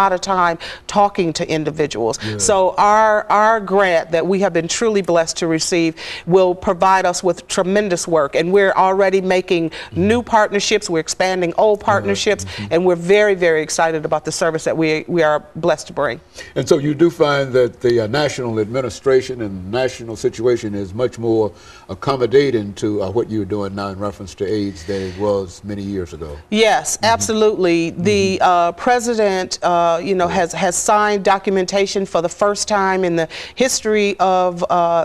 lot of time talking to individuals. So our grant that we have been truly blessed to receive will provide us with tremendous work, and we're already making new partnerships, we're expanding old partnerships, and we're very, very excited about the service that we are blessed to bring. And so you do find that the national administration and national situation is much more accommodating to what you're doing now in reference to AIDS than it was many years ago. Yes, absolutely. The president has signed documentation for the first time in the history of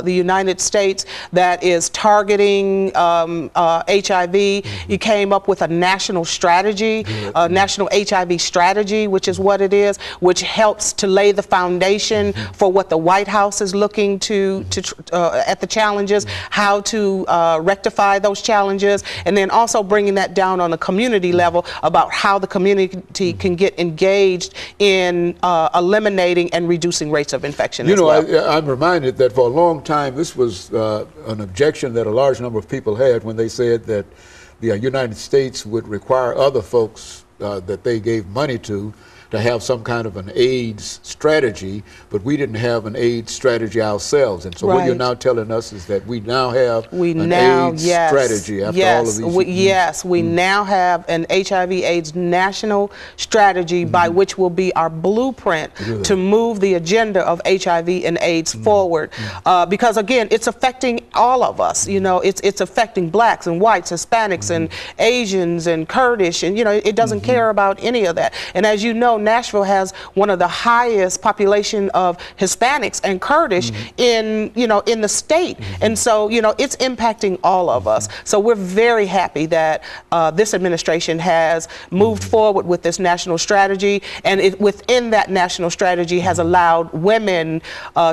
the United States that is targeting HIV. He came up with a national strategy, a national HIV strategy, which is what it is, which helps to lay the foundation for what the White House is looking to at the challenges, how to rectify those challenges, and then also bringing that down on a community level about how the community can get engaged in eliminating and reducing rates of infection. You know, I'm reminded that for a long time this was an objection that a large number of people had when they said that the United States would require other folks that they gave money to have some kind of an AIDS strategy, but we didn't have an AIDS strategy ourselves. And so what you're now telling us is that we now have an AIDS strategy after all of these years. We now have an HIV/AIDS national strategy by which will be our blueprint to move the agenda of HIV and AIDS forward. Because again, it's affecting all of us. You know, it's affecting blacks and whites, Hispanics and Asians and Kurdish, and you know, it doesn't care about any of that. And as you know, Nashville has one of the highest population of Hispanics and Kurdish in the state, and so it's impacting all of us. So we're very happy that this administration has moved forward with this national strategy, and within that national strategy has allowed women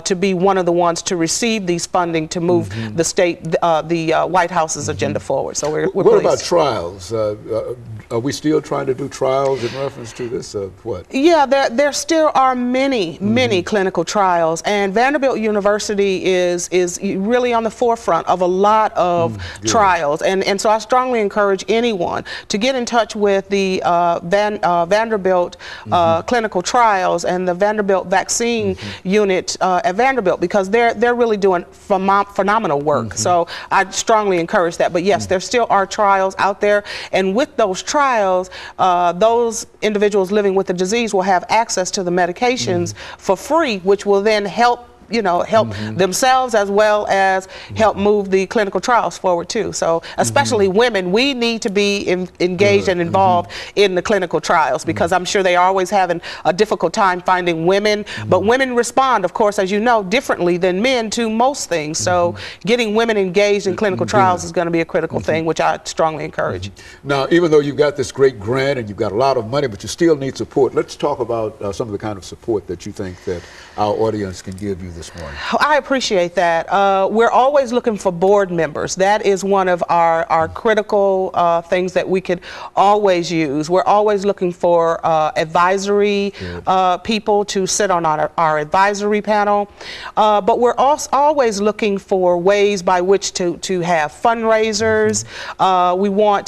to be one of the ones to receive these funding to move the state, the White House's agenda forward. So we're what pleased. About trials? Are we still trying to do trials in reference to this? What? Yeah, there still are many clinical trials, and Vanderbilt University is really on the forefront of a lot of trials, and so I strongly encourage anyone to get in touch with the Vanderbilt clinical trials and the Vanderbilt vaccine unit at Vanderbilt, because they're really doing phenomenal work. So I strongly encourage that. But yes, there still are trials out there, and with those trials, those individuals living with the disease will have access to the medications for free, which will then help themselves as well as help move the clinical trials forward too. So especially women, we need to be engaged and involved in the clinical trials, because I'm sure they are always having a difficult time finding women, but women respond, of course, as you know, differently than men to most things. So getting women engaged in clinical trials is going to be a critical thing, which I strongly encourage. Now, even though you've got this great grant and you've got a lot of money, but you still need support, let's talk about some of the kind of support that you think that our audience can give you this morning. I appreciate that. We're always looking for board members. That is one of our critical things that we could always use. We're always looking for advisory people to sit on our advisory panel. But we're also always looking for ways by which to have fundraisers.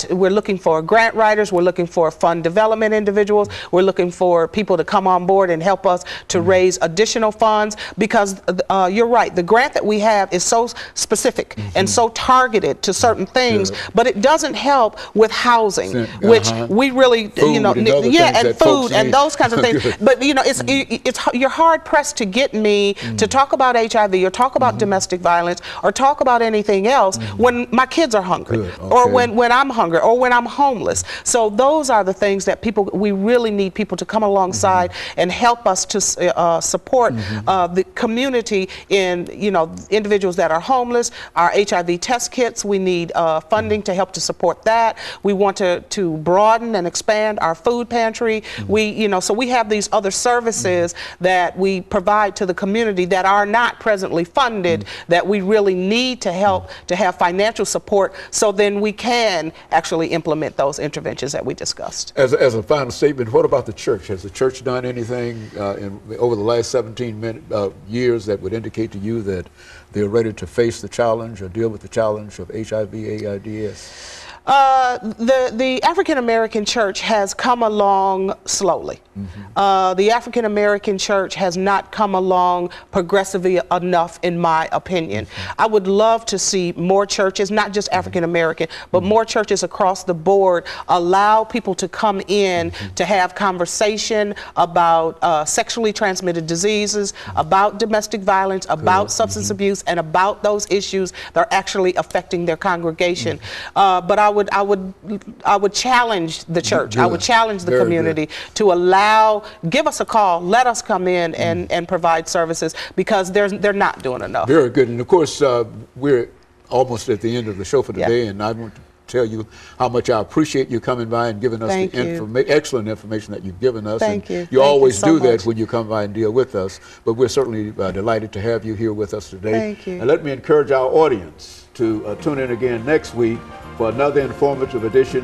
We're looking for grant writers. We're looking for fund development individuals. We're looking for people to come on board and help us to raise additional funds, because you're right, the grant that we have is so specific and so targeted to certain things, but it doesn't help with housing, which we really, food and food and those kinds of things. But you're hard pressed to get me to talk about HIV or talk about domestic violence or talk about anything else when my kids are hungry or when I'm hungry or when I'm homeless. So those are the things that we really need people to come alongside and help us to support the community in individuals that are homeless. Our HIV test kits, we need funding to help to support that. We want to broaden and expand our food pantry. So we have these other services that we provide to the community that are not presently funded, that we really need to help to have financial support, so then we can actually implement those interventions that we discussed. As a final statement, what about the church? Has the church done anything over the last 17 years that would indicate to you that they're ready to face the challenge or deal with the challenge of HIV/AIDS? The African American church has come along slowly. The African American church has not come along progressively enough, in my opinion. I would love to see more churches, not just African American, but more churches across the board allow people to come in to have conversation about sexually transmitted diseases, about domestic violence, about substance abuse, and about those issues that are actually affecting their congregation. But I would challenge the church. I would challenge the community to allow, give us a call, let us come in and provide services, because they're not doing enough. Very good. And of course, we're almost at the end of the show for today, and I want to tell you how much I appreciate you coming by and giving us the excellent information that you've given us. Thank you. You always do that when you come by and deal with us, but we're certainly delighted to have you here with us today. Thank you. And let me encourage our audience to tune in again next week for another informative edition